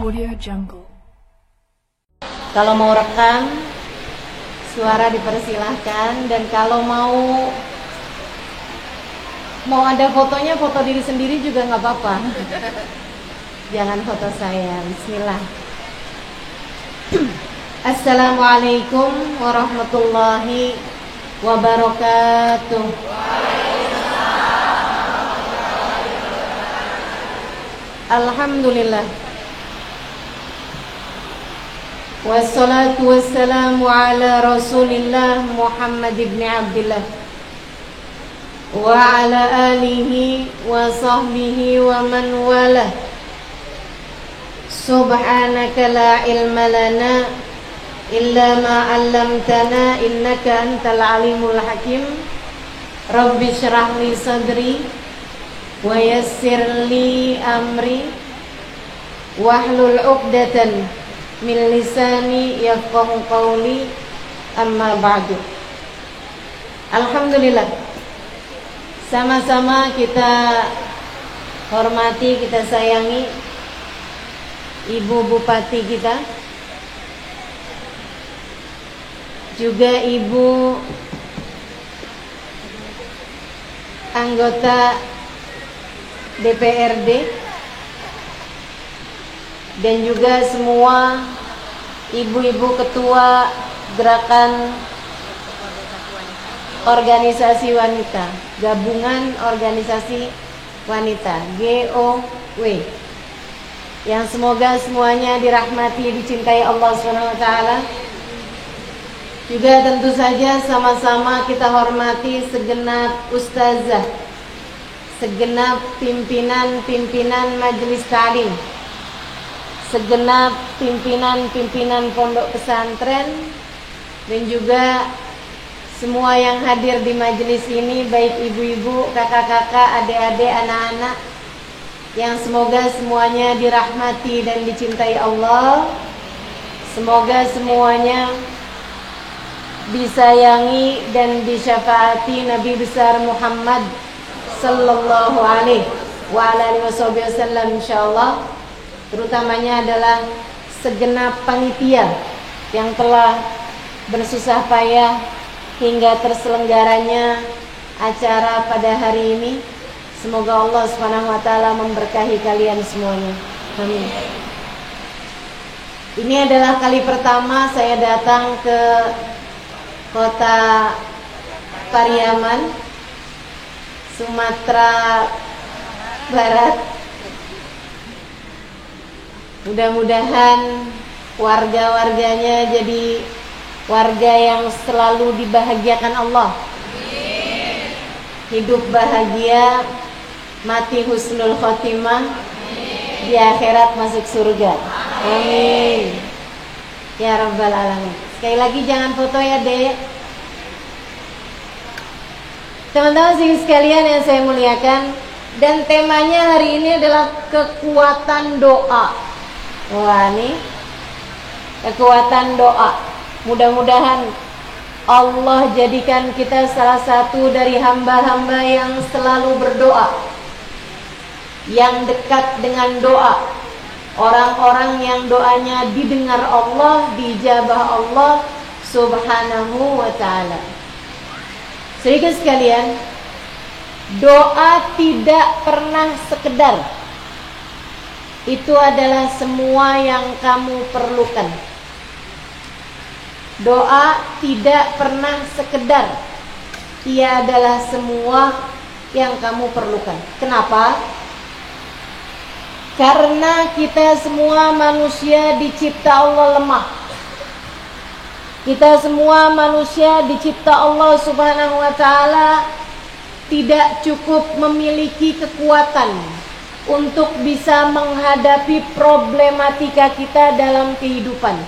Audio Jungle. Kalau mau rekam suara dipersilahkan, dan kalau mau ada fotonya, foto diri sendiri juga nggak apa-apa. Jangan foto saya. Bismillah. Assalamualaikum warahmatullahi wabarakatuh. Alhamdulillah. Wassalatu wassalamu ala Rasulillah Muhammad ibn Abdullah wa ala alihi wa sahbihi wa man walah. Subhanaka la ilma lana illa ma 'allamtana innaka antal alimul hakim. Rabbi shrah li sadri wa yassir li amri wahlul 'uqdatan min lisani yafqahu qawli, amma ba'du. Alhamdulillah, sama-sama kita hormati, kita sayangi Ibu Bupati kita, juga Ibu anggota DPRD, dan juga semua ibu-ibu ketua gerakan organisasi wanita, gabungan organisasi wanita GOW, yang semoga semuanya dirahmati, dicintai Allah SWT. Juga tentu saja sama-sama kita hormati segenap ustazah, segenap pimpinan-pimpinan majelis ta'lim, segenap pimpinan-pimpinan pondok pesantren, dan juga semua yang hadir di majelis ini, baik ibu-ibu, kakak-kakak, adik-adik, anak-anak, yang semoga semuanya dirahmati dan dicintai Allah. Semoga semuanya disayangi dan disyafaati Nabi besar Muhammad sallallahu alaihi wasallam, insyaallah. Terutamanya adalah segenap panitia yang telah bersusah payah hingga terselenggaranya acara pada hari ini. Semoga Allah Subhanahu wa taala memberkahi kalian semuanya. Amin. Ini adalah kali pertama saya datang ke Kota Pariaman, Sumatera Barat. Mudah-mudahan warga-warganya jadi warga yang selalu dibahagiakan Allah. Hidup bahagia, mati husnul khotimah, di akhirat masuk surga. Amin. Ya Rabbal Alamin. Sekali lagi jangan foto ya, Dek. Teman-teman sekalian yang saya muliakan, dan temanya hari ini adalah kekuatan doa. Wah, nih kekuatan doa. Mudah-mudahan Allah jadikan kita salah satu dari hamba-hamba yang selalu berdoa, yang dekat dengan doa, orang-orang yang doanya didengar Allah, dijabah Allah Subhanahu wa ta'ala. Saudara sekalian, doa tidak pernah sekedar. Itu adalah semua yang kamu perlukan. Doa tidak pernah sekedar. Ia adalah semua yang kamu perlukan. Kenapa? Karena kita semua manusia dicipta Allah lemah. Kita semua manusia dicipta Allah Subhanahu wa ta'ala tidak cukup memiliki kekuatan untuk bisa menghadapi problematika kita dalam kehidupan.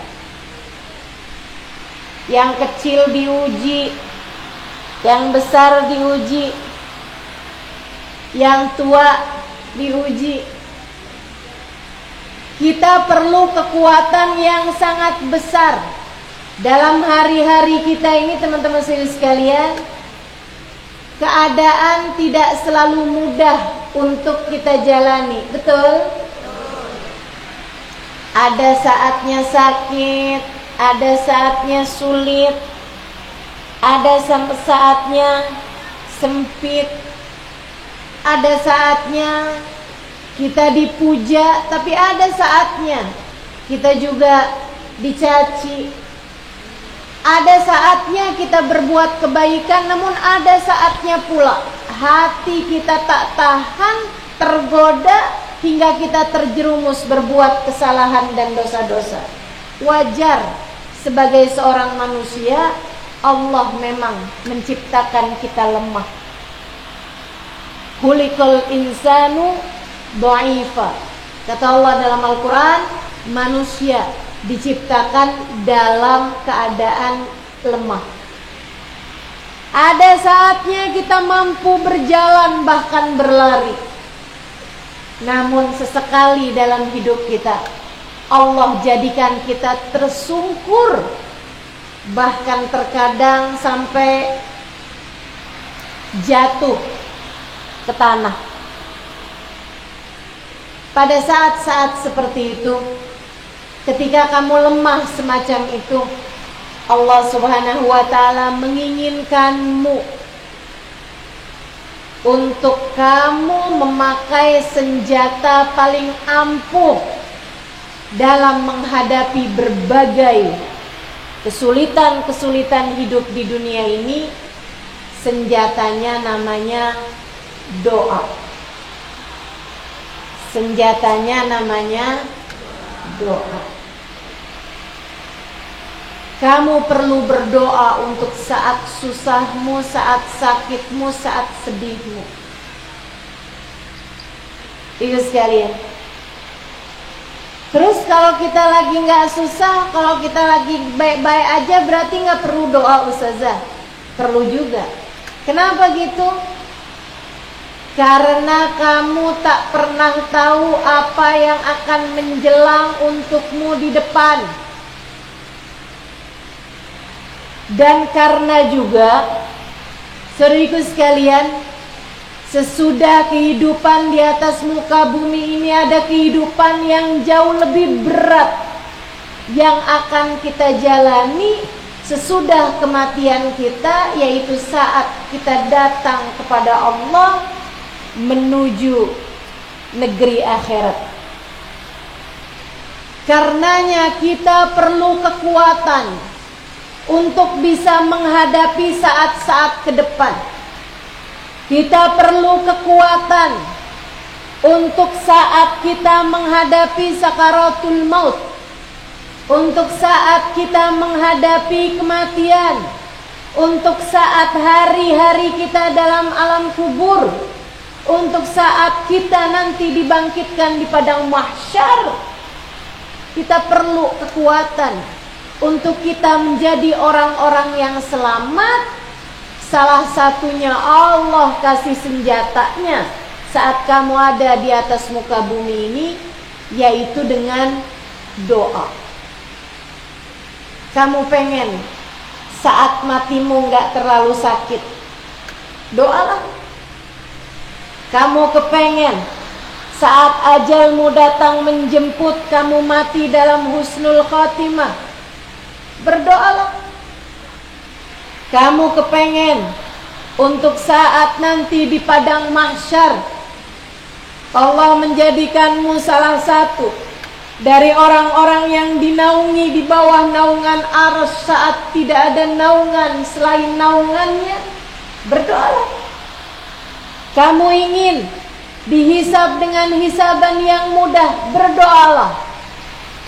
Yang kecil diuji, yang besar diuji, yang tua diuji. Kita perlu kekuatan yang sangat besar dalam hari-hari kita ini, teman-teman sekalian. Keadaan tidak selalu mudah untuk kita jalani, betul? Ada saatnya sakit, ada saatnya sulit, ada saatnya sempit, ada saatnya kita dipuja, tapi ada saatnya kita juga dicaci. Ada saatnya kita berbuat kebaikan, namun ada saatnya pula hati kita tak tahan, tergoda, hingga kita terjerumus berbuat kesalahan dan dosa-dosa. Wajar, sebagai seorang manusia, Allah memang menciptakan kita lemah. Khuliqal insanu dha'ifa. Kata Allah dalam Al-Quran, manusia diciptakan dalam keadaan lemah. Ada saatnya kita mampu berjalan bahkan berlari. Namun sesekali dalam hidup kita Allah jadikan kita tersungkur, bahkan terkadang sampai jatuh ke tanah. Pada saat-saat seperti itu, ketika kamu lemah semacam itu, Allah Subhanahu wa ta'ala menginginkanmu untuk kamu memakai senjata paling ampuh dalam menghadapi berbagai kesulitan-kesulitan hidup di dunia ini. Senjatanya namanya doa. Senjatanya namanya doa. Kamu perlu berdoa untuk saat susahmu, saat sakitmu, saat sedihmu. Ibu sekalian. Terus kalau kita lagi nggak susah, kalau kita lagi baik-baik aja, berarti nggak perlu doa, Ustazah? Perlu juga. Kenapa gitu? Karena kamu tak pernah tahu apa yang akan menjelang untukmu di depan. Dan karena juga, saudariku sekalian, sesudah kehidupan di atas muka bumi ini ada kehidupan yang jauh lebih berat yang akan kita jalani sesudah kematian kita, yaitu saat kita datang kepada Allah menuju negeri akhirat. Karenanya kita perlu kekuatan untuk bisa menghadapi saat-saat ke depan. Kita perlu kekuatan untuk saat kita menghadapi sakaratul maut, untuk saat kita menghadapi kematian, untuk saat hari-hari kita dalam alam kubur, untuk saat kita nanti dibangkitkan di padang mahsyar. Kita perlu kekuatan untuk kita menjadi orang-orang yang selamat. Salah satunya Allah kasih senjatanya saat kamu ada di atas muka bumi ini, yaitu dengan doa. Kamu pengen saat matimu gak terlalu sakit, doalah. Kamu kepengen saat ajalmu datang menjemput kamu mati dalam husnul khotimah, berdoalah. Kamu kepengen untuk saat nanti di padang mahsyar Allah menjadikanmu salah satu dari orang-orang yang dinaungi di bawah naungan arsy saat tidak ada naungan selain naungannya, berdoalah. Kamu ingin dihisab dengan hisaban yang mudah, berdoalah.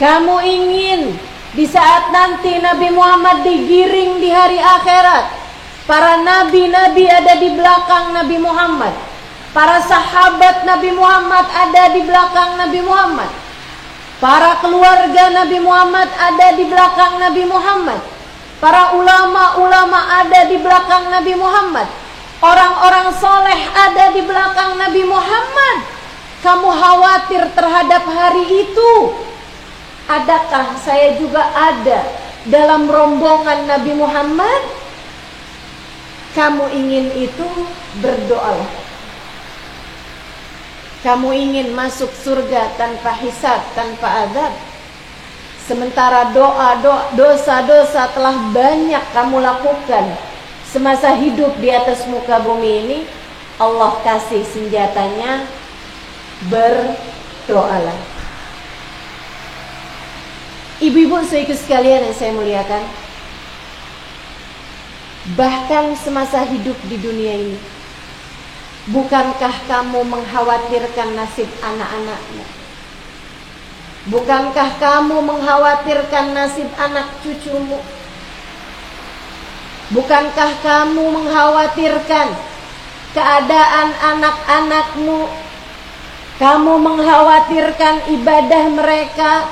Kamu ingin di saat nanti Nabi Muhammad digiring di hari akhirat, para nabi-nabi ada di belakang Nabi Muhammad, para sahabat Nabi Muhammad ada di belakang Nabi Muhammad, para keluarga Nabi Muhammad ada di belakang Nabi Muhammad, para ulama-ulama ada di belakang Nabi Muhammad, orang-orang soleh ada di belakang Nabi Muhammad. Kamu khawatir terhadap hari itu? Adakah saya juga ada dalam rombongan Nabi Muhammad? Kamu ingin itu, berdoalah. Kamu ingin masuk surga tanpa hisab, tanpa azab, Sementara dosa-dosa telah banyak kamu lakukan semasa hidup di atas muka bumi ini, Allah kasih senjatanya, berdoalah. Ibu-ibu saudaraku sekalian yang saya muliakan, bahkan semasa hidup di dunia ini, bukankah kamu mengkhawatirkan nasib anak-anakmu? Bukankah kamu mengkhawatirkan nasib anak cucumu? Bukankah kamu mengkhawatirkan keadaan anak-anakmu? Kamu mengkhawatirkan ibadah mereka,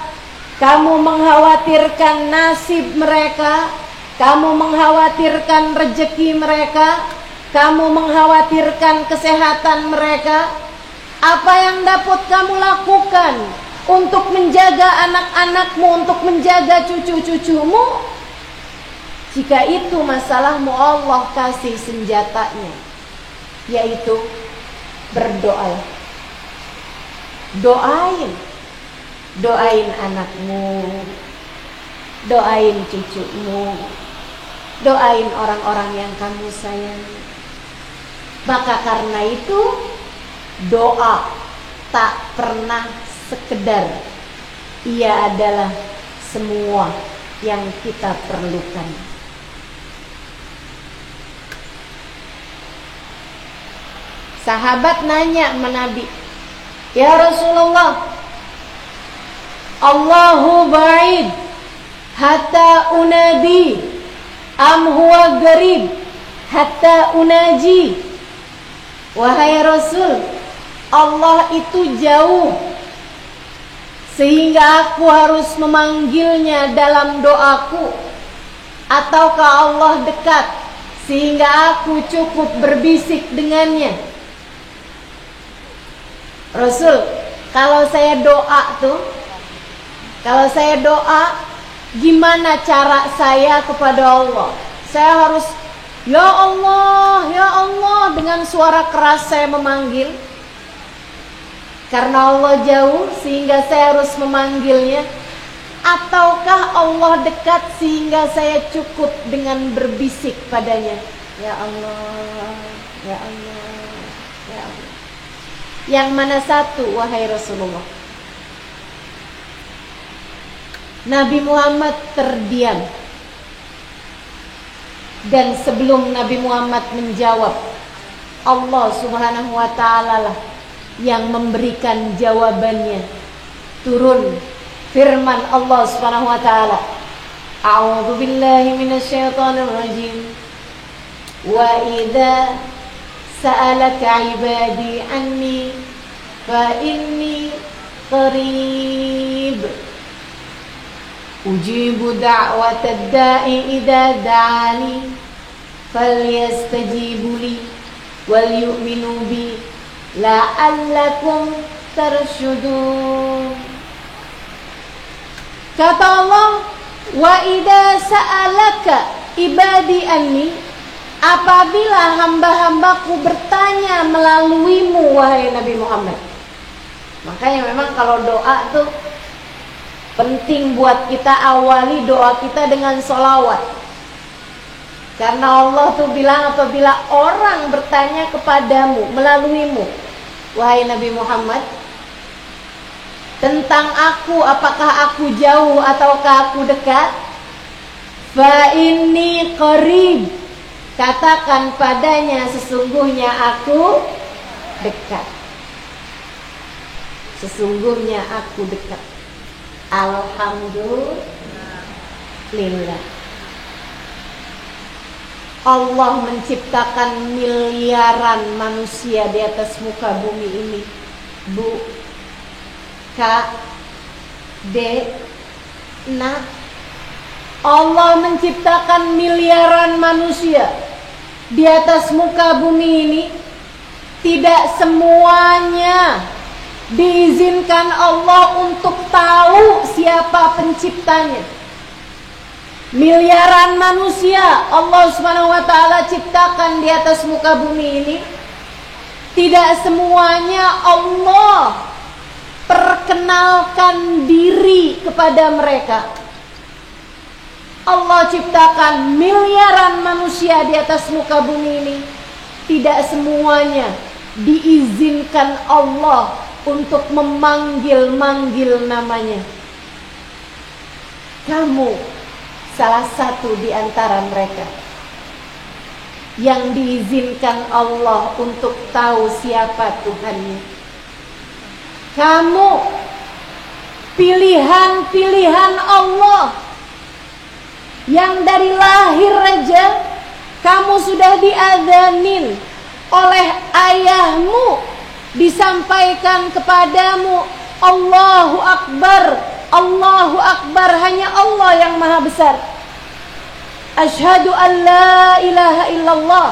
kamu mengkhawatirkan nasib mereka, kamu mengkhawatirkan rezeki mereka, kamu mengkhawatirkan kesehatan mereka. Apa yang dapat kamu lakukan untuk menjaga anak-anakmu, untuk menjaga cucu-cucumu? Jika itu masalahmu, Allah kasih senjatanya, yaitu berdoa. Doain anakmu, doain cucumu, doain orang-orang yang kamu sayangi. Maka karena itu, doa tak pernah sekedar, ia adalah semua yang kita perlukan. Sahabat nanya sama Nabi, "Ya Rasulullah, Allahu ba'id hatta unadi am huwa garib hatta unaji?" Wahai Rasul, Allah itu jauh sehingga aku harus memanggilnya dalam doaku, ataukah Allah dekat sehingga aku cukup berbisik dengannya? Rasul, kalau saya doa, gimana cara saya kepada Allah? Saya harus ya Allah dengan suara keras saya memanggil karena Allah jauh sehingga saya harus memanggilnya, ataukah Allah dekat sehingga saya cukup dengan berbisik padanya, ya Allah, ya Allah, ya Allah? Yang mana satu, wahai Rasulullah? Nabi Muhammad terdiam. Dan sebelum Nabi Muhammad menjawab, Allah Subhanahu wa ta'ala lah yang memberikan jawabannya. Turun firman Allah Subhanahu wa ta'ala, A'udzu billahi minasyaitonir rajim. Wa idza sa'alaka 'ibadi anni fa inni qarib ujibu da'watad da'i idza da'ani falyastajibu li wal yu'minu bi la'allakum tarsyudun. Kata Allah, wa idza sa'alaka ibadi anni, apabila hamba-hambaku bertanya melaluimu, wahai Nabi Muhammad. Makanya memang kalau doa tuh penting buat kita awali doa kita dengan sholawat. Karena Allah tuh bilang apabila orang bertanya kepadamu, melaluimu, wahai Nabi Muhammad, tentang aku, apakah aku jauh ataukah aku dekat? Fa inni qarib, katakan padanya sesungguhnya aku dekat. Sesungguhnya aku dekat. Alhamdulillah. Allah menciptakan miliaran manusia di atas muka bumi ini. Bu, Kak, Dek, Nak. Allah menciptakan miliaran manusia di atas muka bumi ini. Tidak semuanya diizinkan Allah untuk tahu siapa penciptanya. Miliaran manusia Allah Subhanahu wa ta'ala ciptakan di atas muka bumi ini. Tidak semuanya Allah perkenalkan memperkenalkan diri kepada mereka. Allah ciptakan miliaran manusia di atas muka bumi ini. Tidak semuanya diizinkan Allah untuk memanggil-manggil namanya. Kamu salah satu di antara mereka yang diizinkan Allah untuk tahu siapa Tuhannya. Kamu pilihan-pilihan Allah yang dari lahir aja kamu sudah diadzanin oleh ayahmu, disampaikan kepadamu Allahu Akbar, Allahu Akbar, hanya Allah yang maha besar. Asyhadu an la ilaha illallah,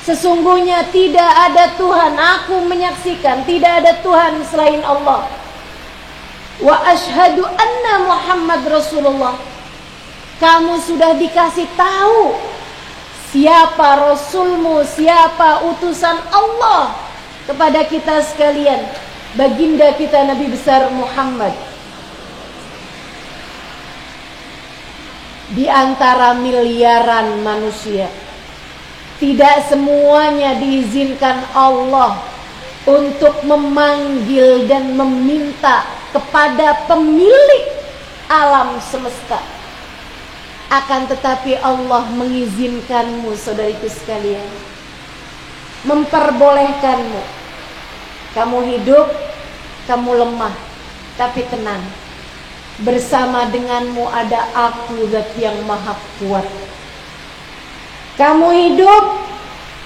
sesungguhnya tidak ada Tuhan, aku menyaksikan tidak ada Tuhan selain Allah. Wa asyhadu anna Muhammad Rasulullah, kamu sudah dikasih tahu siapa Rasulmu, siapa utusan Allah kepada kita sekalian, baginda kita Nabi besar Muhammad. Di antara miliaran manusia, tidak semuanya diizinkan Allah untuk memanggil dan meminta kepada pemilik alam semesta. Akan tetapi Allah mengizinkanmu, saudariku sekalian, memperbolehkanmu. Kamu hidup, kamu lemah, tapi tenang. Bersama denganmu ada aku, Zat yang maha kuat. Kamu hidup,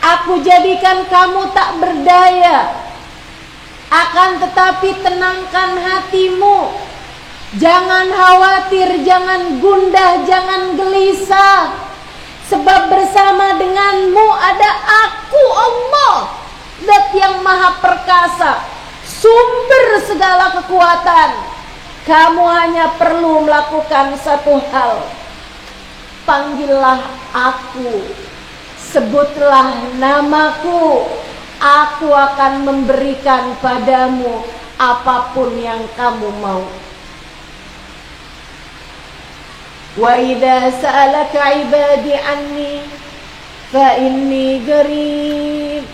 aku jadikan kamu tak berdaya. Akan tetapi tenangkan hatimu. Jangan khawatir, jangan gundah, jangan gelisah. Sebab bersama denganmu ada aku, Allah, Zat yang maha perkasa, sumber segala kekuatan. Kamu hanya perlu melakukan satu hal. Panggillah aku, sebutlah namaku. Aku akan memberikan padamu apapun yang kamu mau. Wa idza sa'alaka 'ibadi anni fa inni qarib.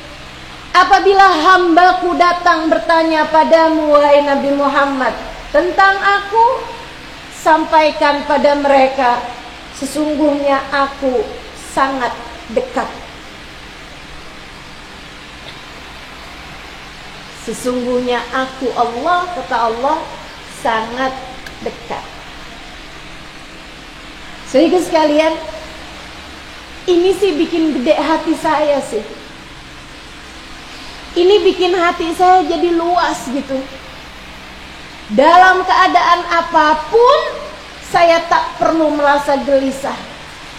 Apabila hambaku datang bertanya padamu, wahai Nabi Muhammad, tentang aku, sampaikan pada mereka, sesungguhnya aku sangat dekat. Sesungguhnya aku, Allah, kata Allah, sangat dekat. Saudara sekalian, ini sih bikin gede hati saya sih. Ini bikin hati saya jadi luas gitu. Dalam keadaan apapun, saya tak perlu merasa gelisah.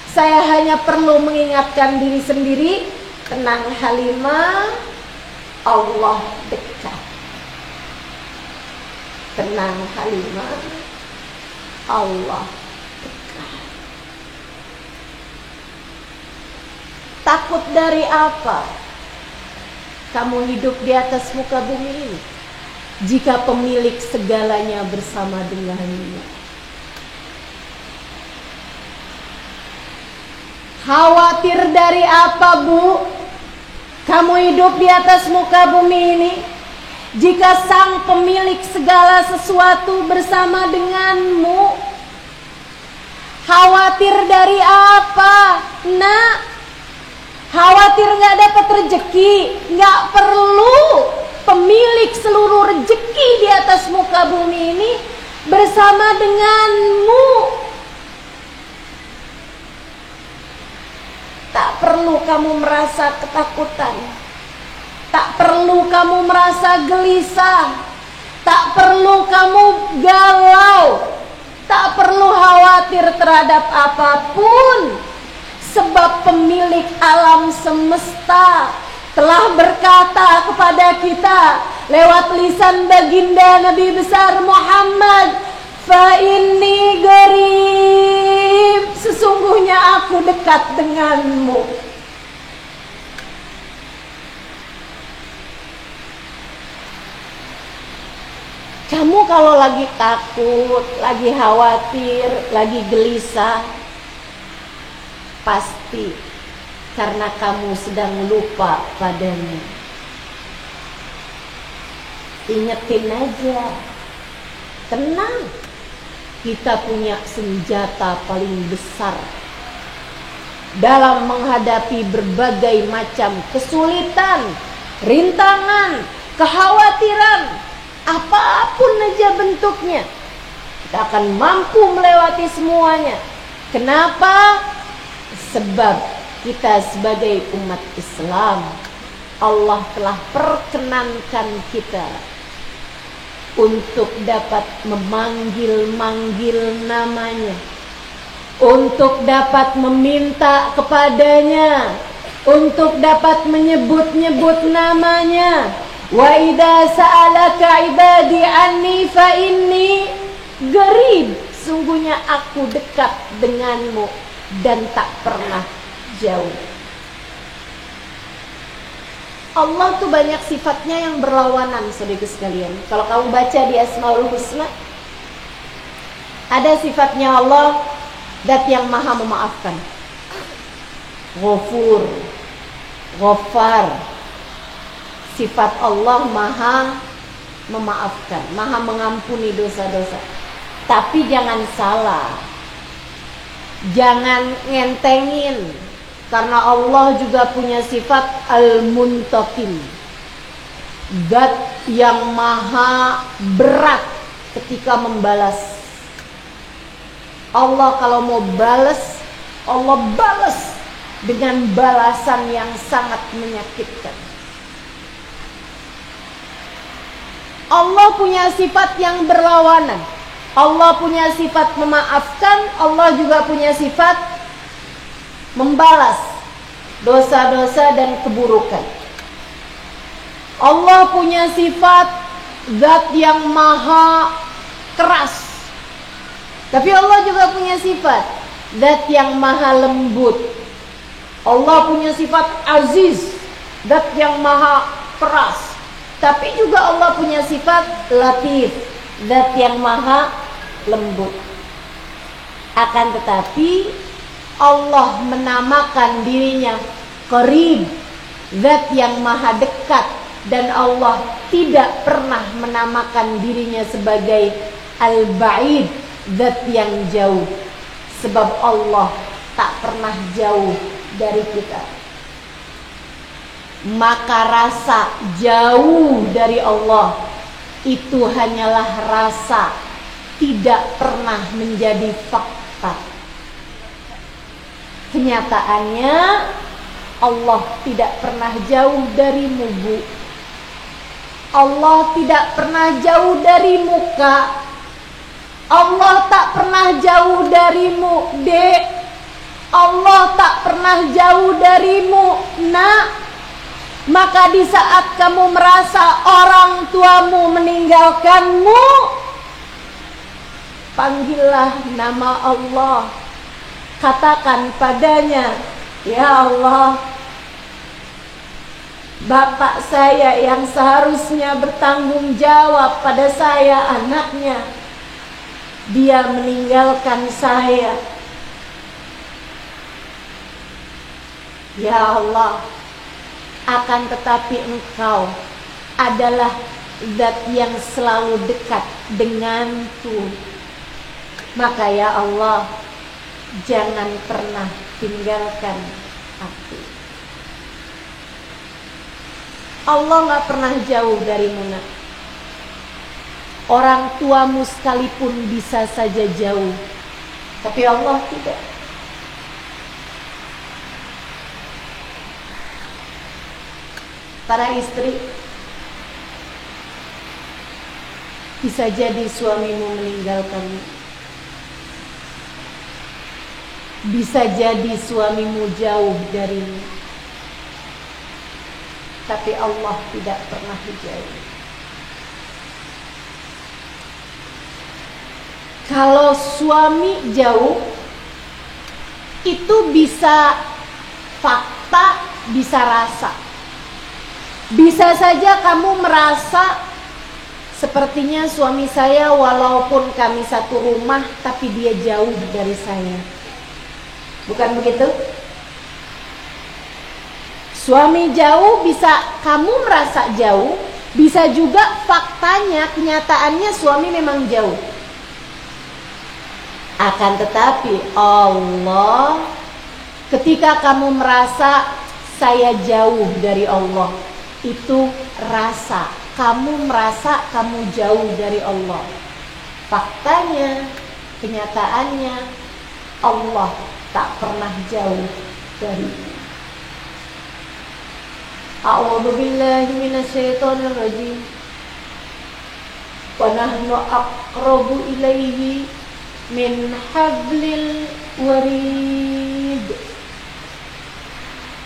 Saya hanya perlu mengingatkan diri sendiri, tenang Halimah, Allah dekat. Tenang Halimah, Allah dekat. Takut dari apa? Kamu hidup di atas muka bumi ini, jika pemilik segalanya bersama denganmu. Khawatir dari apa, Bu? Kamu hidup di atas muka bumi ini, jika sang pemilik segala sesuatu bersama denganmu. Khawatir dari apa? Nak, khawatir gak dapat rezeki? Gak perlu. Pemilik seluruh rezeki di atas muka bumi ini bersama denganmu. Tak perlu kamu merasa ketakutan. Tak perlu kamu merasa gelisah. Tak perlu kamu galau. Tak perlu khawatir terhadap apapun. Sebab pemilik alam semesta telah berkata kepada kita lewat lisan baginda Nabi besar Muhammad, fa inni qarib, sesungguhnya aku dekat denganmu. Kamu kalau lagi takut, lagi khawatir, lagi gelisah, pasti karena kamu sedang lupa padanya. Ingetin aja, tenang, kita punya senjata paling besar dalam menghadapi berbagai macam kesulitan, rintangan, kekhawatiran, apapun aja bentuknya. Kita akan mampu melewati semuanya. Kenapa? Sebab kita sebagai umat Islam, Allah telah perkenankan kita untuk dapat memanggil-manggil namanya, untuk dapat meminta kepadanya, untuk dapat menyebut-nyebut namanya. Wa idza sa'alaka ibadi anni fa inni qarib, sungguhnya aku dekat denganmu dan tak pernah jauh. Allah tuh banyak sifatnya yang berlawanan, saudara sekalian. Kalau kamu baca di Asmaul Husna, ada sifatnya Allah, zat yang maha memaafkan, Ghafur, Ghaffar. Sifat Allah maha memaafkan, maha mengampuni dosa-dosa. Tapi jangan salah, jangan ngentengin, karena Allah juga punya sifat Al-Muntaqim, zat yang maha berat ketika membalas. Allah kalau mau balas, Allah balas dengan balasan yang sangat menyakitkan. Allah punya sifat yang berlawanan. Allah punya sifat memaafkan, Allah juga punya sifat membalas dosa-dosa dan keburukan. Allah punya sifat zat yang maha keras, tapi Allah juga punya sifat zat yang maha lembut. Allah punya sifat aziz, zat yang maha keras, tapi juga Allah punya sifat latif, zat yang maha lembut. Akan tetapi Allah menamakan dirinya Qarib, zat yang maha dekat, dan Allah tidak pernah menamakan dirinya sebagai Al-Ba'id, zat yang jauh. Sebab Allah tak pernah jauh dari kita. Maka rasa jauh dari Allah itu hanyalah rasa, tidak pernah menjadi fakta. Kenyataannya Allah tidak pernah jauh darimu, Bu. Allah tidak pernah jauh dari muka. Allah tak pernah jauh darimu, Dek. Allah tak pernah jauh darimu, Nak. Maka di saat kamu merasa orang tuamu meninggalkanmu, panggillah nama Allah. Katakan padanya, ya Allah, bapak saya yang seharusnya bertanggung jawab pada saya, anaknya, dia meninggalkan saya. Ya Allah, akan tetapi Engkau adalah zat yang selalu dekat denganku. Maka ya Allah, jangan pernah tinggalkan aku. Allah gak pernah jauh darimu, Nak. Orang tuamu sekalipun bisa saja jauh, tapi Allah tidak. Para istri, bisa jadi suamimu meninggalkanmu, bisa jadi suamimu jauh darimu, tapi Allah tidak pernah jauh. Kalau suami jauh, itu bisa fakta, bisa rasa. Bisa saja kamu merasa Sepertinya suami saya walaupun kami satu rumah, tapi dia jauh dari saya. Bukan begitu? Suami jauh, bisa kamu merasa jauh, bisa juga faktanya, kenyataannya suami memang jauh. Akan tetapi Allah, ketika kamu merasa saya jauh dari Allah, itu rasa kamu merasa kamu jauh dari Allah. Faktanya, kenyataannya, Allah tak pernah jauh dari. A'udzu billahi minasyaitonir rajim. Wa nahnu aqrabu ilaihi min hablil warid.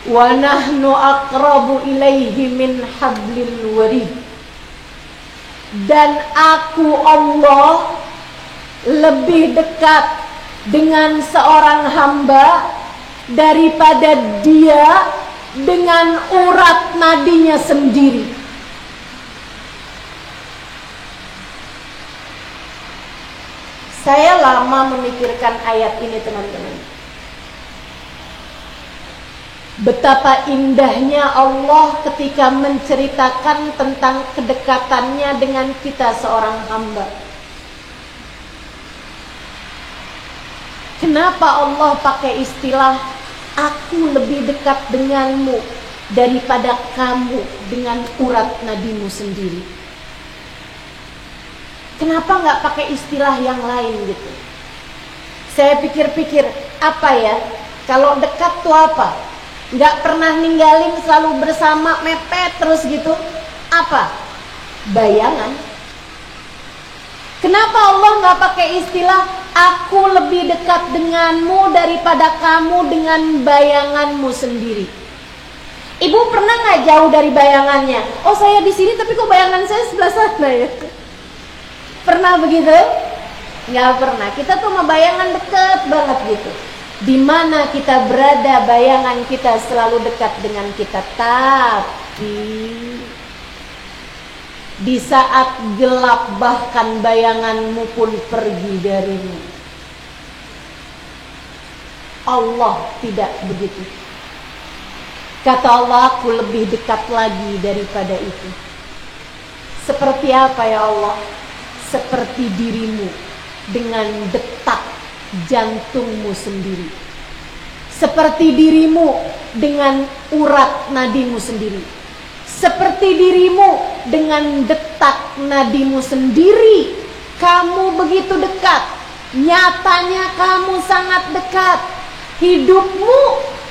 Wa nahnu aqrabu ilaihi min hablil warid. Dan aku Allah lebih dekat dengan seorang hamba daripada dia dengan urat nadinya sendiri. Saya lama memikirkan ayat ini, teman-teman. Betapa indahnya Allah ketika menceritakan tentang kedekatannya dengan kita seorang hamba. Kenapa Allah pakai istilah aku lebih dekat denganmu daripada kamu dengan urat nadimu sendiri? Kenapa nggak pakai istilah yang lain gitu? Saya pikir-pikir, apa ya? Kalau dekat tuh apa? Nggak pernah ninggalin, selalu bersama, mepet terus gitu. Apa? Bayangan. Kenapa Allah nggak pakai istilah aku lebih dekat denganmu daripada kamu dengan bayanganmu sendiri? Ibu pernah nggak jauh dari bayangannya? Oh, saya di sini tapi kok bayangan saya sebelah sana ya? Pernah begitu? Nggak pernah. Kita tuh sama bayangan deket banget gitu. Di mana kita berada, bayangan kita selalu dekat dengan kita. Tapi di saat gelap bahkan bayanganmu pun pergi darimu. Allah tidak begitu. Kata Allah, aku lebih dekat lagi daripada itu. Seperti apa ya Allah? Seperti dirimu dengan detak jantungmu sendiri. Seperti dirimu dengan urat nadimu sendiri. Seperti dirimu dengan detak nadimu sendiri. Kamu begitu dekat. Nyatanya kamu sangat dekat. Hidupmu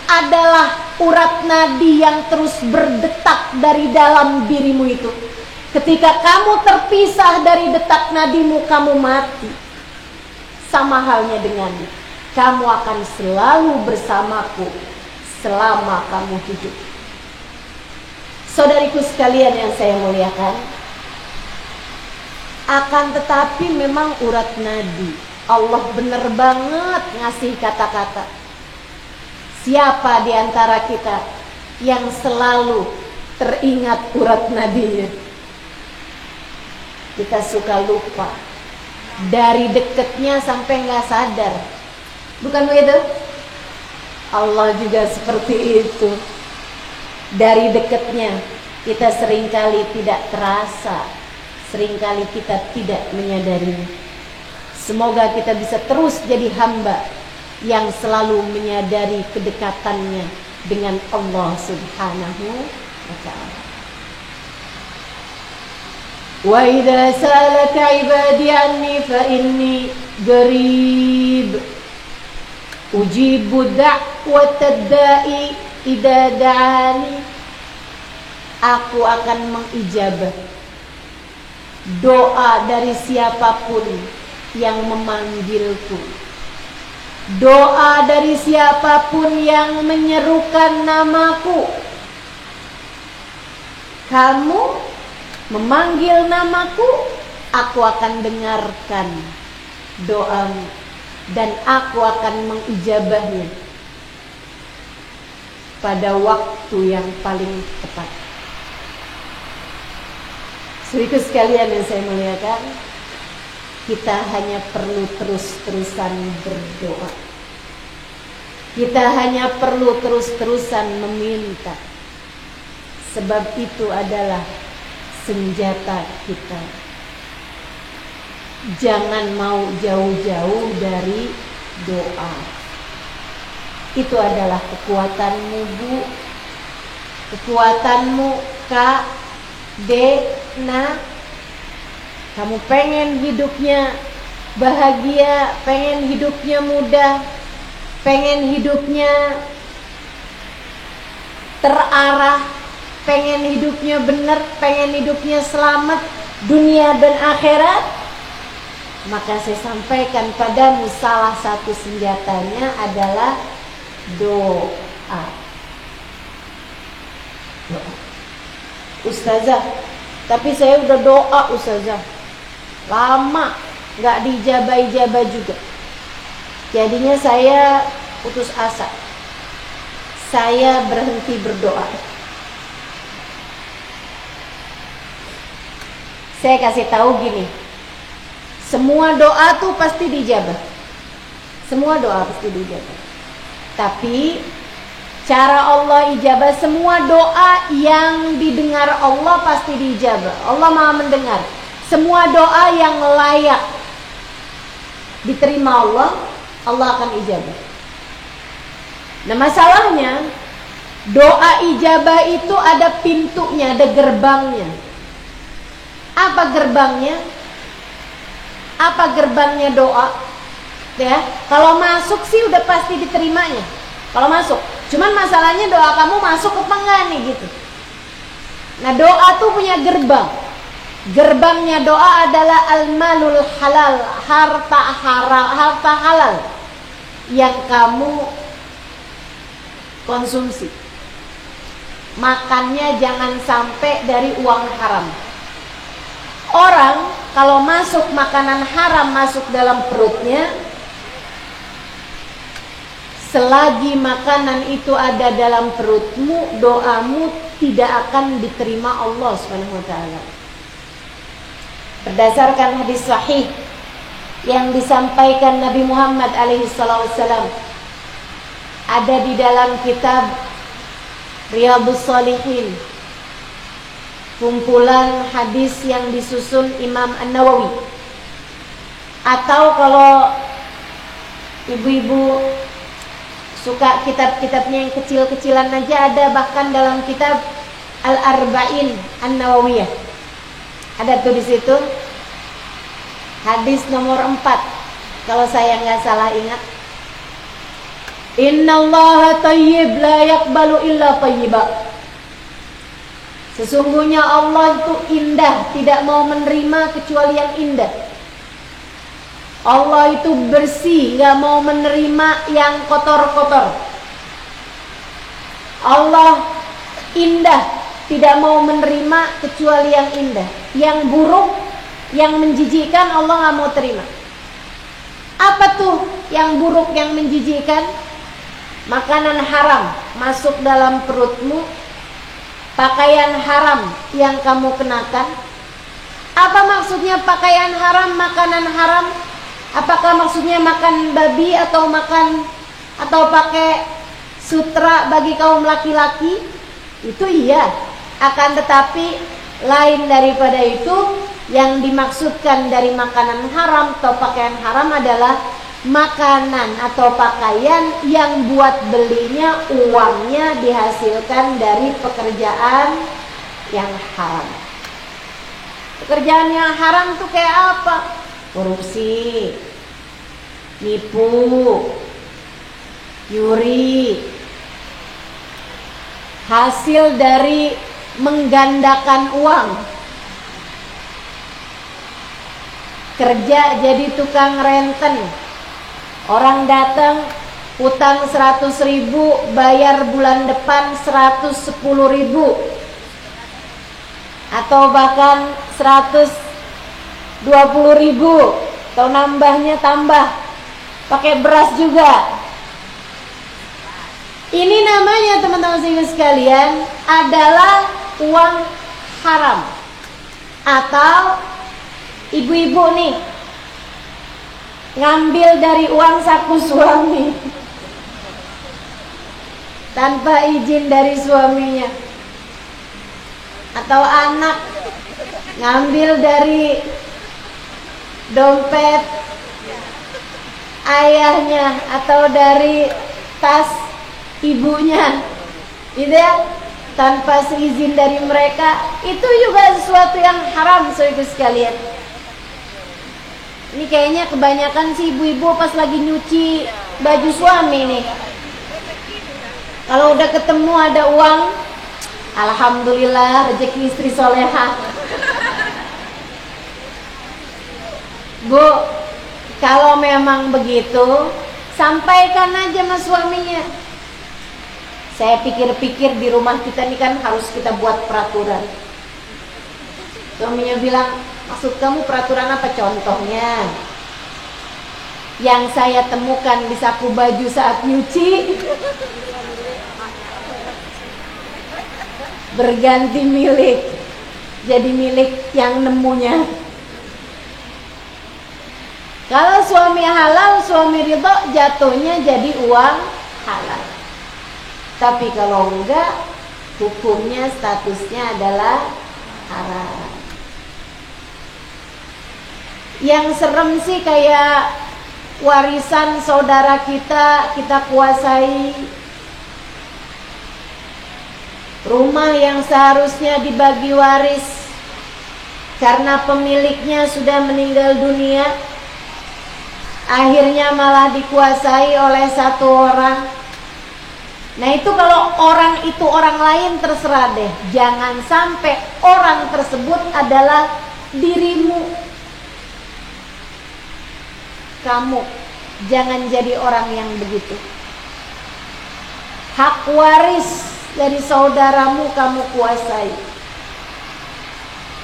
adalah urat nadi yang terus berdetak dari dalam dirimu itu. Ketika kamu terpisah dari detak nadimu, kamu mati. Sama halnya denganmu, kamu akan selalu bersamaku selama kamu hidup. Saudariku sekalian yang saya muliakan, akan tetapi memang urat nadi, Allah benar banget ngasih kata-kata. Siapa di antara kita yang selalu teringat urat nadinya? Kita suka lupa. Dari dekatnya sampai nggak sadar. Bukan begitu? Allah juga seperti itu. Dari dekatnya kita seringkali tidak terasa, seringkali kita tidak menyadarinya. Semoga kita bisa terus jadi hamba yang selalu menyadari kedekatannya dengan Allah Subhanahu wa ta'ala. Wa idza salaka ibadi anni fa inni qarib ujibu da'watad da'i idza da'ani. Aku akan mengijabah doa dari siapapun yang memanggilku, doa dari siapapun yang menyerukan namaku. Kamu memanggil namaku, aku akan dengarkan doamu dan aku akan mengijabahnya pada waktu yang paling tepat. Saudaraku sekalian yang saya muliakan, kita hanya perlu terus-terusan berdoa. Kita hanya perlu terus-terusan meminta. Sebab itu adalah senjata kita. Jangan mau jauh-jauh dari doa. Itu adalah kekuatanmu, Bu. Kekuatanmu, Kak, Dek, Nah. Kamu pengen hidupnya bahagia, pengen hidupnya mudah, pengen hidupnya terarah, pengen hidupnya benar, pengen hidupnya selamat dunia dan akhirat, maka saya sampaikan padamu salah satu senjatanya adalah doa. Ustazah, tapi saya udah doa Ustazah, lama gak dijabah-jabah juga. Jadinya saya putus asa, saya berhenti berdoa. Saya kasih tahu gini, semua doa tuh pasti dijabah. Semua doa pasti dijabah. Tapi cara Allah ijabah, semua doa yang didengar Allah pasti dijabah. Allah Maha mendengar. Semua doa yang layak diterima Allah, Allah akan ijabah. Nah masalahnya, doa ijabah itu ada pintunya, ada gerbangnya. Apa gerbangnya? Apa gerbangnya doa? Ya, kalau masuk sih udah pasti diterimanya. Kalau masuk, cuman masalahnya doa kamu masuk apa enggak nih gitu. Nah doa tuh punya gerbang. Gerbangnya doa adalah al-malul halal, harta halal yang kamu konsumsi. Makannya jangan sampai dari uang haram. Orang kalau masuk makanan haram masuk dalam perutnya, selagi makanan itu ada dalam perutmu, doamu tidak akan diterima Allah SWT. Berdasarkan hadis sahih yang disampaikan Nabi Muhammad SAW, ada di dalam kitab Riyadhus Shalihin, kumpulan hadis yang disusun Imam An-Nawawi. Atau kalau ibu-ibu suka kitab-kitabnya yang kecil-kecilan aja, ada bahkan dalam kitab Al-Arba'in An-Nawawiyah. Ada tuh di situ hadis nomor 4 kalau saya nggak salah ingat. Innallaha thayyib la yaqbalu illa thayyiba. Sesungguhnya Allah itu indah, tidak mau menerima kecuali yang indah. Allah itu bersih, gak mau menerima yang kotor-kotor. Allah indah, tidak mau menerima kecuali yang indah. Yang buruk, yang menjijikkan Allah gak mau terima. Apa tuh yang buruk, yang menjijikkan? Makanan haram masuk dalam perutmu, pakaian haram yang kamu kenakan. Apa maksudnya pakaian haram, makanan haram? Apakah maksudnya makan babi atau makan atau pakai sutra bagi kaum laki-laki? Itu iya. Akan tetapi lain daripada itu, yang dimaksudkan dari makanan haram atau pakaian haram adalah makanan atau pakaian yang buat belinya uangnya dihasilkan dari pekerjaan yang haram. Pekerjaan yang haram tuh kayak apa? Korupsi, nipu, nyuri, hasil dari menggandakan uang, kerja jadi tukang renten. Orang datang utang 100.000, bayar bulan depan 110.000, atau bahkan 120.000, atau nambahnya tambah pakai beras juga. Ini namanya teman-teman sekalian adalah uang haram. Atau ibu-ibu nih ngambil dari uang saku suami tanpa izin dari suaminya. Atau anak ngambil dari dompet ayahnya atau dari tas ibunya, gitu ya, tanpa seizin dari mereka. Itu juga sesuatu yang haram, saudara sekalian. Ini kayaknya kebanyakan sih ibu-ibu pas lagi nyuci baju suami nih, kalau udah ketemu ada uang, alhamdulillah rezeki istri soleha. Bu, kalau memang begitu, sampaikan aja sama suaminya. Saya pikir-pikir di rumah kita ini kan harus kita buat peraturan. Suaminya bilang, maksud kamu peraturan apa? Contohnya, yang saya temukan di saku baju saat nyuci berganti milik, jadi milik yang nemunya. Kalau suami halal, suami ridho, jatuhnya jadi uang halal. Tapi kalau enggak, hukumnya statusnya adalah haram. Yang serem sih kayak warisan saudara kita kuasai. Rumah yang seharusnya dibagi waris karena pemiliknya sudah meninggal dunia, akhirnya malah dikuasai oleh satu orang. Nah itu kalau orang itu orang lain terserah deh. Jangan sampai orang tersebut adalah dirimu. Kamu jangan jadi orang yang begitu. Hak waris dari saudaramu kamu kuasai.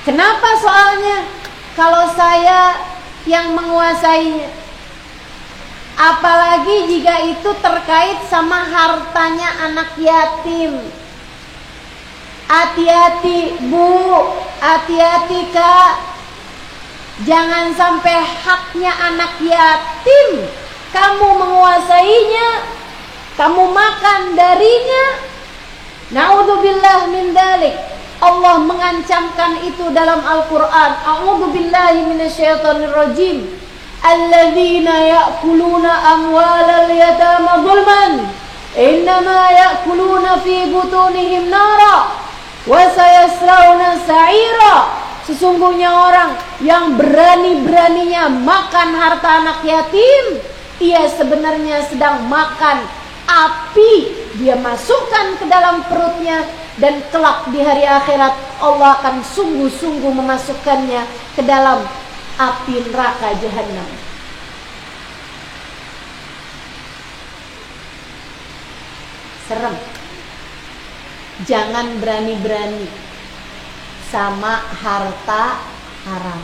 Kenapa soalnya? Kalau saya yang menguasainya. Apalagi jika itu terkait sama hartanya anak yatim. Hati-hati Bu, hati-hati Kak. Jangan sampai haknya anak yatim kamu menguasainya, kamu makan darinya. Na'udzubillah min dzalik. Allah mengancamkan itu dalam Al-Qur'an. A'udzubillahi minasyaitonir rajim. Alladzina ya'kuluna amwalal yatama zulman innama ya'kuluna fi butunihim nara wa sayaslawna sa'ira. Sesungguhnya orang yang berani-beraninya makan harta anak yatim, ia sebenarnya sedang makan api. Dia masukkan ke dalam perutnya, dan kelak di hari akhirat Allah akan sungguh-sungguh memasukkannya ke dalam api neraka jahanam. Serem. Jangan berani-berani sama harta haram.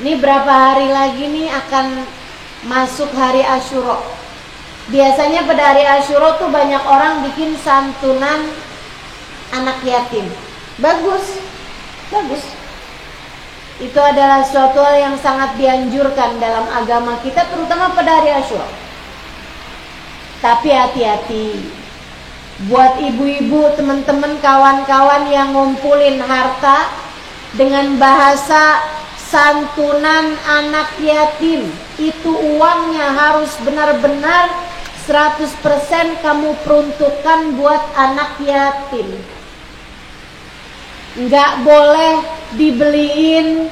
Ini berapa hari lagi nih akan masuk hari Asyura. Biasanya pada hari Asyura tuh banyak orang bikin santunan anak yatim. Bagus, bagus. Itu adalah suatu hal yang sangat dianjurkan dalam agama kita, terutama pada hari Asyura. Tapi hati-hati. Buat ibu-ibu, teman-teman, kawan-kawan yang ngumpulin harta dengan bahasa santunan anak yatim, itu uangnya harus benar-benar 100% kamu peruntukkan buat anak yatim. Nggak boleh dibeliin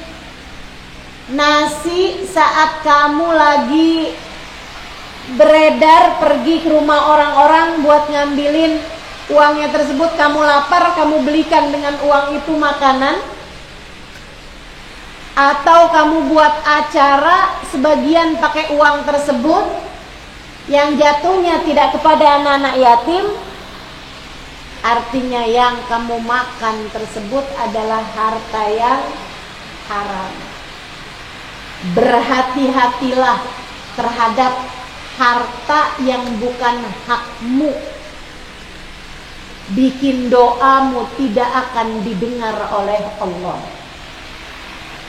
nasi saat kamu lagi beredar pergi ke rumah orang-orang buat ngambilin uangnya tersebut. Kamu lapar, kamu belikan dengan uang itu makanan, atau kamu buat acara sebagian pakai uang tersebut yang jatuhnya tidak kepada anak-anak yatim. Artinya yang kamu makan tersebut adalah harta yang haram. Berhati-hatilah terhadap harta yang bukan hakmu. bikin doamu tidak akan didengar oleh Allah.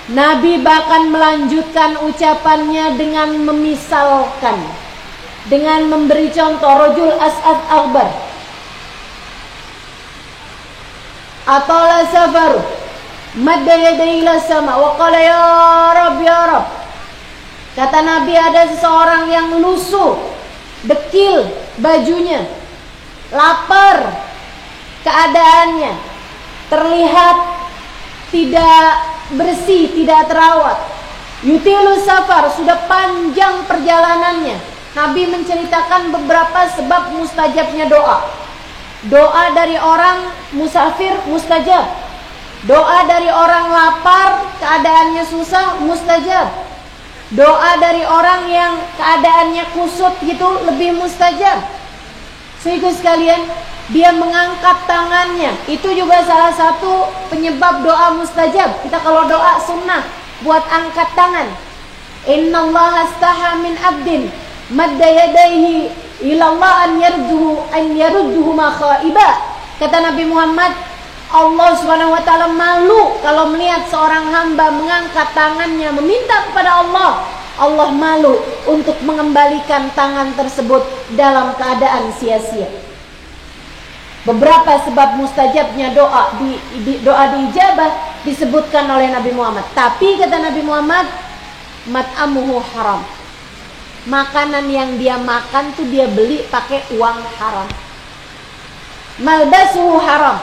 Nabi bahkan melanjutkan ucapannya dengan memisalkan, dengan memberi contoh rajul as'ad aghbar atala safaru madda yadayhi ila sama wa qala ya rab ya rab. Kata Nabi, ada seseorang yang lusuh, dekil bajunya, lapar keadaannya, terlihat tidak bersih, tidak terawat. Yutilu safar, sudah panjang perjalanannya. Nabi menceritakan beberapa sebab mustajabnya doa. Doa dari orang musafir mustajab. Doa dari orang lapar, keadaannya susah, mustajab. Doa dari orang yang keadaannya kusut gitu lebih mustajab. Sehingga sekalian, dia mengangkat tangannya, itu juga salah satu penyebab doa mustajab. Kita kalau doa sunnah buat angkat tangan. Innallaha astaha min abdin madda yadayhi ilallah an yarudduhu ma khaiba. Kata Nabi Muhammad, Allah SWT malu kalau melihat seorang hamba mengangkat tangannya meminta kepada Allah. Allah malu untuk mengembalikan tangan tersebut dalam keadaan sia-sia. Beberapa sebab mustajabnya doa doa diijabah disebutkan oleh Nabi Muhammad. Tapi kata Nabi Muhammad, mat'amuhu haram. Makanan yang dia makan tuh dia beli pakai uang haram. Malbasuhu haram.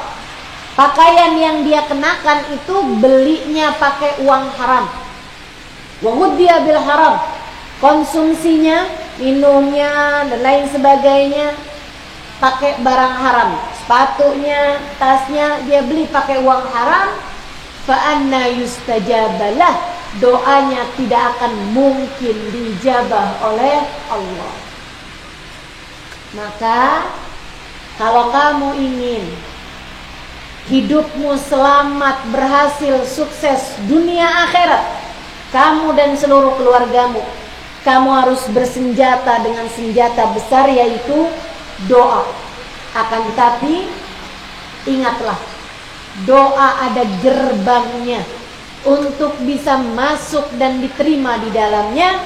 Pakaian yang dia kenakan itu belinya pakai uang haram. Wa ghudhiya bil haram. Konsumsinya, minumnya dan lain sebagainya pakai barang haram. Sepatunya, tasnya dia beli pakai uang haram. Fa anna yustajabalah. Doanya tidak akan mungkin dijabah oleh Allah. Maka kalau kamu ingin hidupmu selamat, berhasil, sukses dunia akhirat, kamu dan seluruh keluargamu, kamu harus bersenjata dengan senjata besar, yaitu doa. Akan tetapi ingatlah, doa ada gerbangnya. Untuk bisa masuk dan diterima di dalamnya,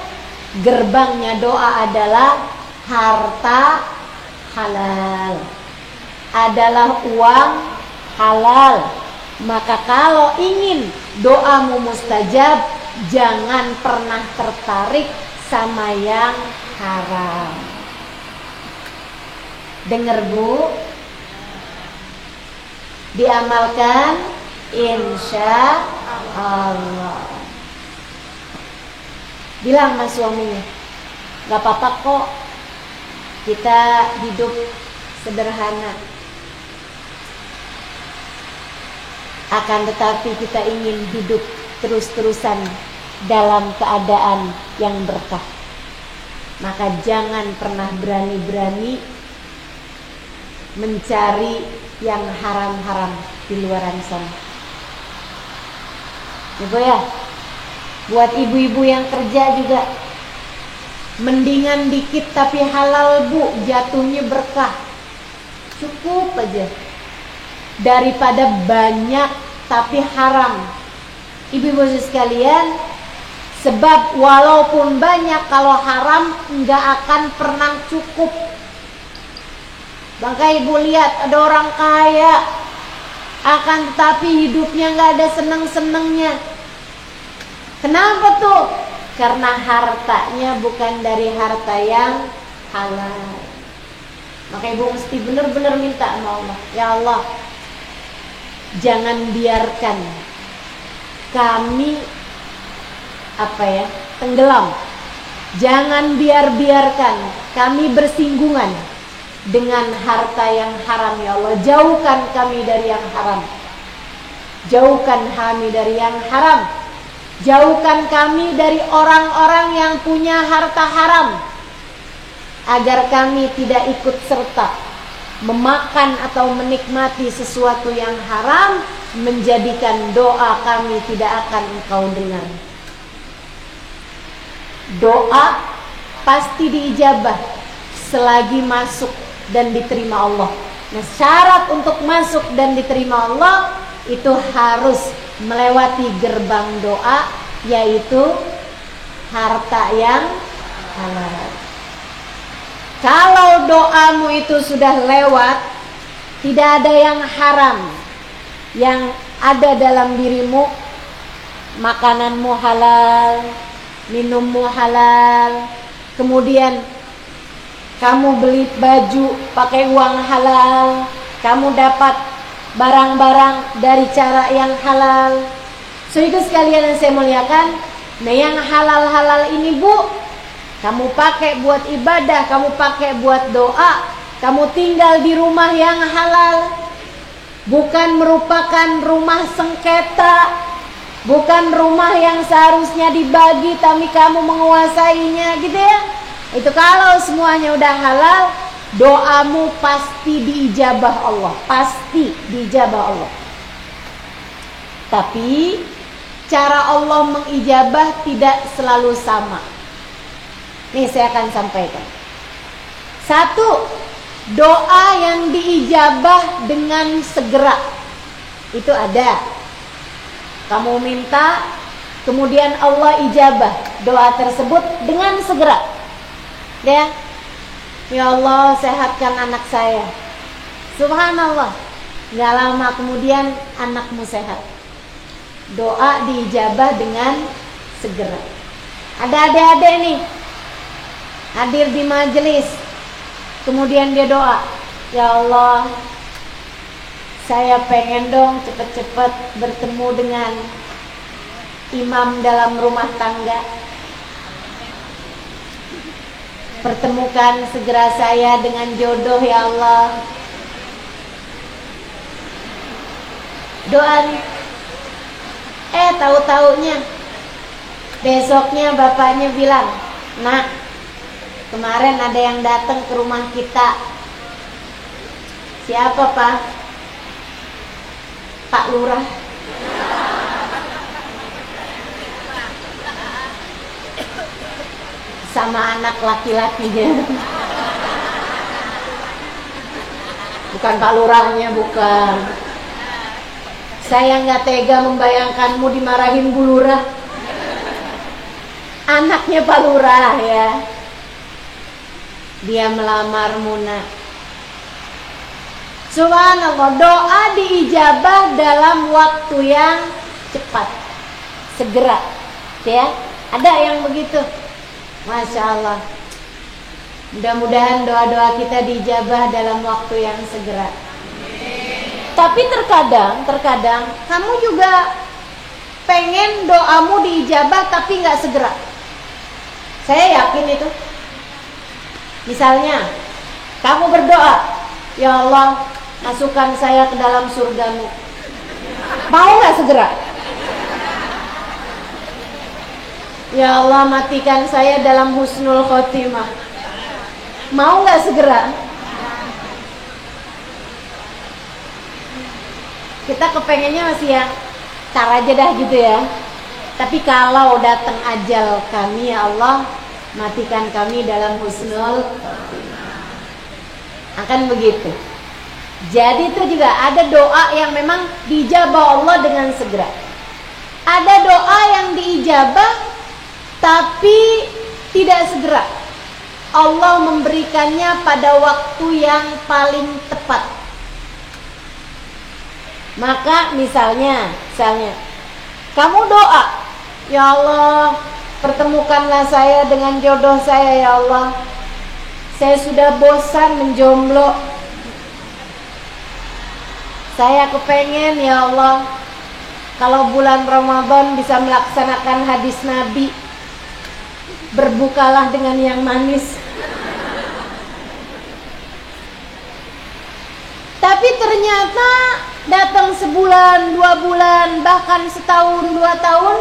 gerbangnya doa adalah harta halal, adalah uang halal. Maka kalau ingin doamu mustajab, jangan pernah tertarik sama yang haram. Dengar Bu, diamalkan insya Allah. Bilang sama suaminya, gak apa-apa kok kita hidup sederhana, akan tetapi kita ingin hidup terus-terusan dalam keadaan yang berkah. Maka jangan pernah berani-berani mencari yang haram-haram di luaran sana. Ibu ya, buat ibu-ibu yang kerja juga, mendingan dikit tapi halal Bu, jatuhnya berkah. Cukup aja daripada banyak tapi haram. Ibu-ibu sekalian, sebab walaupun banyak, kalau haram nggak akan pernah cukup. Maka ibu lihat ada orang kaya, akan tetapi hidupnya nggak ada seneng-senengnya. Kenapa tuh? Karena hartanya bukan dari harta yang halal. Maka ibu mesti benar-benar minta sama Allah, ya Allah, jangan biarkan kami tenggelam. Jangan biarkan kami bersinggungan dengan harta yang haram, ya Allah. Jauhkan kami dari yang haram. Jauhkan kami dari yang haram. Jauhkan kami dari orang-orang yang punya harta haram, agar kami tidak ikut serta memakan atau menikmati sesuatu yang haram, menjadikan doa kami tidak akan Engkau dengar. Doa pasti diijabah selagi masuk dan diterima Allah. Nah, syarat untuk masuk dan diterima Allah itu harus melewati gerbang doa, yaitu harta yang halal. Kalau doamu itu sudah lewat, tidak ada yang haram yang ada dalam dirimu, makananmu halal, minummu halal, kemudian kamu beli baju pakai uang halal, kamu dapat barang-barang dari cara yang halal. So itu sekalian yang saya muliakan, nah yang halal-halal ini Bu, kamu pakai buat ibadah, kamu pakai buat doa, kamu tinggal di rumah yang halal, bukan merupakan rumah sengketa, bukan rumah yang seharusnya dibagi tapi kamu menguasainya gitu ya. Itu kalau semuanya udah halal, doamu pasti diijabah Allah, pasti diijabah Allah. Tapi cara Allah mengijabah tidak selalu sama. Nih saya akan sampaikan. Satu, doa yang diijabah dengan segera. Itu ada. Kamu minta, kemudian Allah ijabah doa tersebut dengan segera. Ya Allah, sehatkan anak saya. Subhanallah, gak lama kemudian anakmu sehat. Doa diijabah dengan segera. Ada adik-adik nih hadir di majelis, kemudian dia doa, ya Allah, saya pengen dong cepet-cepet bertemu dengan imam dalam rumah tangga. Pertemukan segera saya dengan jodoh ya Allah. Doa nih. Tahu-taunya besoknya bapaknya bilang, nak, kemarin ada yang datang ke rumah kita. Siapa Pak? Pak Lurah. Sama anak laki-lakinya. Bukan Pak Lurahnya, bukan. Saya nggak tega membayangkanmu dimarahin Bu Lurah. Anaknya Pak Lurah ya. Dia melamar Muna. Subhanallah, doa diijabah dalam waktu yang cepat, segera. Ya, ada yang begitu. Masya Allah. Mudah-mudahan doa-doa kita diijabah dalam waktu yang segera. Tapi terkadang kamu juga pengen doamu diijabah tapi nggak segera. Saya yakin itu. Misalnya, kamu berdoa, ya Allah, masukkan saya ke dalam surgamu. Mau nggak segera? Ya Allah, matikan saya dalam husnul khotimah. Mau nggak segera? Kita kepengennya masih ya, tar aja dah gitu ya. Tapi kalau datang ajal kami, ya Allah, matikan kami dalam husnul khotimah. Akan begitu. Jadi itu juga ada doa yang memang diijabah Allah dengan segera. Ada doa yang diijabah tapi tidak segera. Allah memberikannya pada waktu yang paling tepat. Maka misalnya kamu doa, ya Allah, pertemukanlah saya dengan jodoh saya ya Allah. Saya sudah bosan menjomblo. Saya kepengen ya Allah, kalau bulan Ramadan bisa melaksanakan hadis Nabi, berbukalah dengan yang manis. Tapi ternyata datang sebulan, 2 bulan, bahkan setahun, 2 tahun,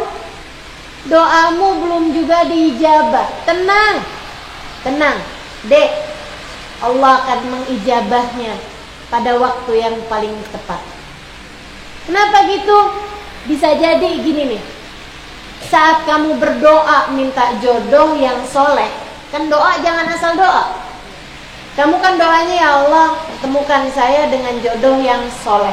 doamu belum juga diijabah. Tenang, dek, Allah akan mengijabahnya pada waktu yang paling tepat. Kenapa gitu? Bisa jadi gini nih, saat kamu berdoa minta jodoh yang soleh, kan doa jangan asal doa. Kamu kan doanya, ya Allah, pertemukan saya dengan jodoh yang soleh.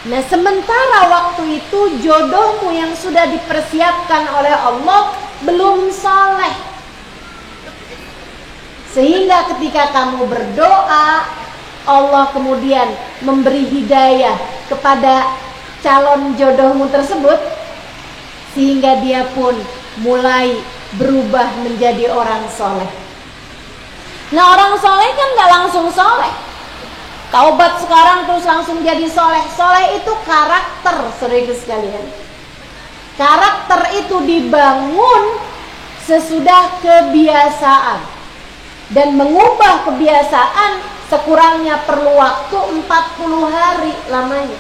Nah, sementara waktu itu jodohmu yang sudah dipersiapkan oleh Allah belum soleh. Sehingga ketika kamu berdoa, Allah kemudian memberi hidayah kepada calon jodohmu tersebut, sehingga dia pun mulai berubah menjadi orang soleh. Nah, orang soleh kan gak langsung soleh. Taubat sekarang terus langsung jadi soleh. Soleh itu karakter, saudara sekalian. Karakter itu dibangun sesudah kebiasaan. Dan mengubah kebiasaan sekurangnya perlu waktu 40 hari lamanya.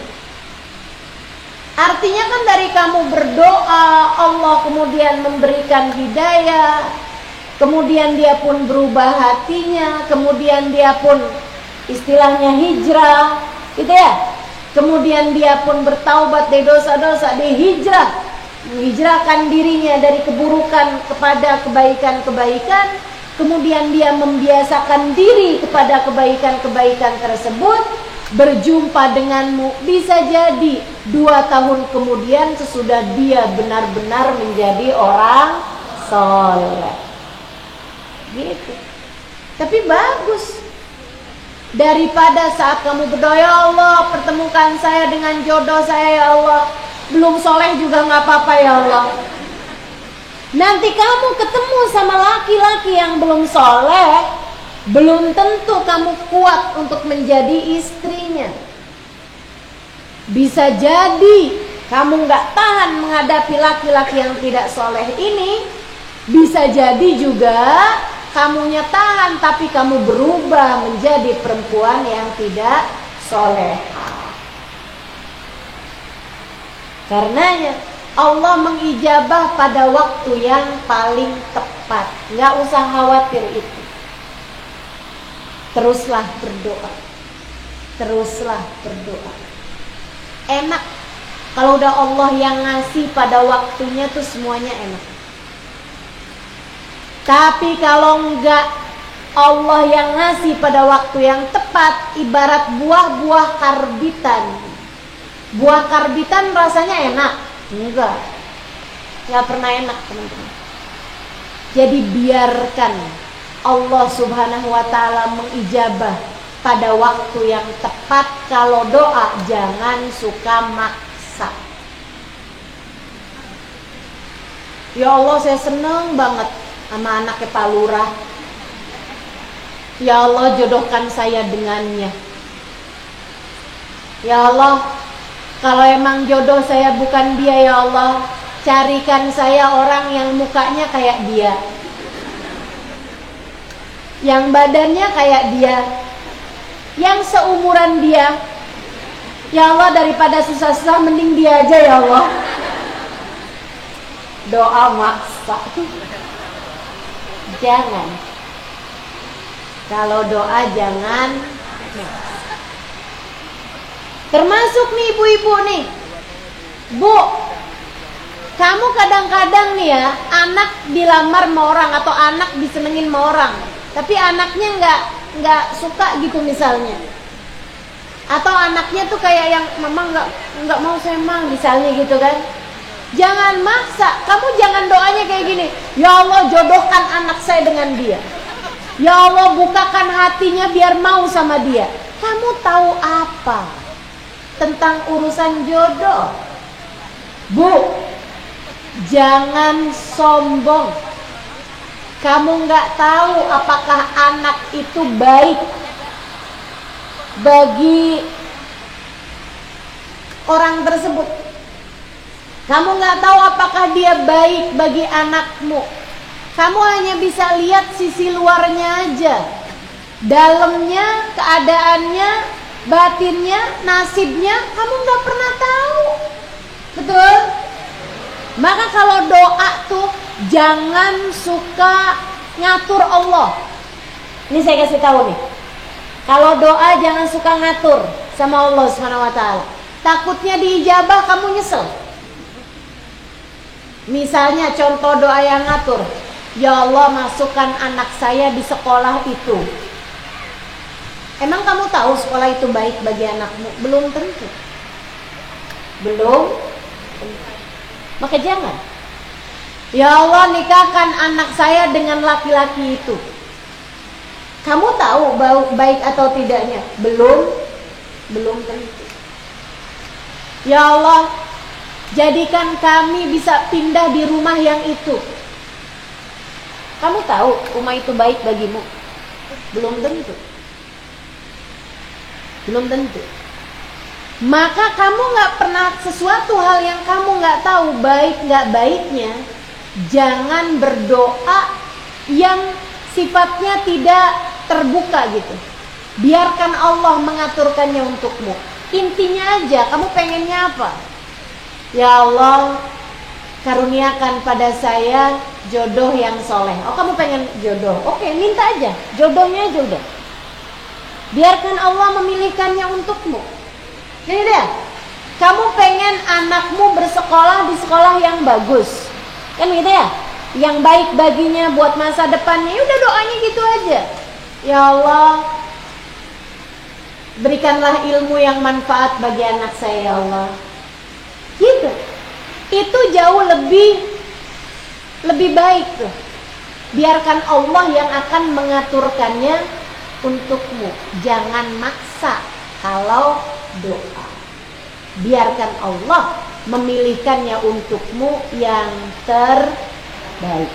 Artinya kan dari kamu berdoa, Allah kemudian memberikan hidayah, kemudian dia pun berubah hatinya, kemudian dia pun istilahnya hijrah, gitu ya. Kemudian dia pun bertaubat dari dosa-dosa, dia hijrah, menghijrahkan dirinya dari keburukan kepada kebaikan-kebaikan. Kemudian dia membiasakan diri kepada kebaikan-kebaikan tersebut. Berjumpa denganmu bisa jadi 2 tahun kemudian sesudah dia benar-benar menjadi orang soleh. Gitu. Tapi bagus. Daripada saat kamu berdoa, ya Allah pertemukan saya dengan jodoh saya ya Allah, belum soleh juga gak apa-apa ya Allah. Nanti kamu ketemu sama laki-laki yang belum soleh, belum tentu kamu kuat untuk menjadi istrinya. Bisa jadi kamu gak tahan menghadapi laki-laki yang tidak soleh ini. Bisa jadi juga kamunya tahan, tapi kamu berubah menjadi perempuan yang tidak soleh. Karenanya Allah mengijabah pada waktu yang paling tepat. Gak usah khawatir itu. Teruslah berdoa. Teruslah berdoa. Enak. Kalau udah Allah yang ngasih pada waktunya tuh semuanya enak. Tapi kalau enggak Allah yang ngasih pada waktu yang tepat, ibarat buah-buah karbitan. Buah karbitan rasanya enak? Enggak pernah enak, teman-teman. Jadi biarkan Allah subhanahu wa ta'ala mengijabah pada waktu yang tepat. Kalau doa jangan suka maksa. Ya Allah, saya seneng banget sama anaknya Pak Lurah. Ya Allah, jodohkan saya dengannya. Ya Allah, kalau emang jodoh saya bukan dia ya Allah, carikan saya orang yang mukanya kayak dia, yang badannya kayak dia, yang seumuran dia. Ya Allah, daripada susah-susah mending dia aja ya Allah. Doa maksa. Jangan. Kalau doa jangan. Termasuk nih ibu-ibu nih. Bu, kamu kadang-kadang nih ya, anak dilamar sama orang atau anak disenengin sama orang, tapi anaknya nggak suka gitu misalnya. Atau anaknya tuh kayak yang mama nggak mau saya mah misalnya gitu kan. Jangan maksa. Kamu jangan doanya kayak gini. Ya Allah, jodohkan anak saya dengan dia. Ya Allah, bukakan hatinya biar mau sama dia. Kamu tahu apa tentang urusan jodoh? Bu, jangan sombong. Kamu nggak tahu apakah anak itu baik bagi orang tersebut. Kamu nggak tahu apakah dia baik bagi anakmu. Kamu hanya bisa lihat sisi luarnya aja. Dalamnya, keadaannya, batinnya, nasibnya kamu nggak pernah tahu. Betul? Maka kalau doa tuh jangan suka ngatur Allah. Ini saya kasih tahu nih. Kalau doa jangan suka ngatur sama Allah Subhanahu wa taala. Takutnya diijabah kamu nyesel. Misalnya contoh doa yang ngatur, ya Allah masukkan anak saya di sekolah itu. Emang kamu tahu sekolah itu baik bagi anakmu? Belum tentu. Belum tentu. Maka jangan. Ya Allah, nikahkan anak saya dengan laki-laki itu. Kamu tahu baik atau tidaknya? Belum tentu. Ya Allah, jadikan kami bisa pindah di rumah yang itu. Kamu tahu rumah itu baik bagimu? Belum tentu. Belum tentu. Maka kamu gak pernah, sesuatu hal yang kamu gak tahu baik gak baiknya, jangan berdoa yang sifatnya tidak terbuka gitu. Biarkan Allah mengaturkannya untukmu. Intinya aja, kamu pengennya apa? Ya Allah, karuniakan pada saya jodoh yang soleh. Oh, kamu pengen jodoh? Oke, minta aja, jodohnya aja udah. Biarkan Allah memilihkannya untukmu. Ini dia. Kamu pengen anakmu bersekolah di sekolah yang bagus, kan gitu ya? Yang baik baginya buat masa depannya. Ya udah, doanya gitu aja. Ya Allah, berikanlah ilmu yang manfaat bagi anak saya, ya Allah. Gitu. Itu jauh lebih baik tuh. Biarkan Allah yang akan mengaturkannya untukmu. Jangan maksa kalau doa. Biarkan Allah memilihkannya untukmu yang terbaik.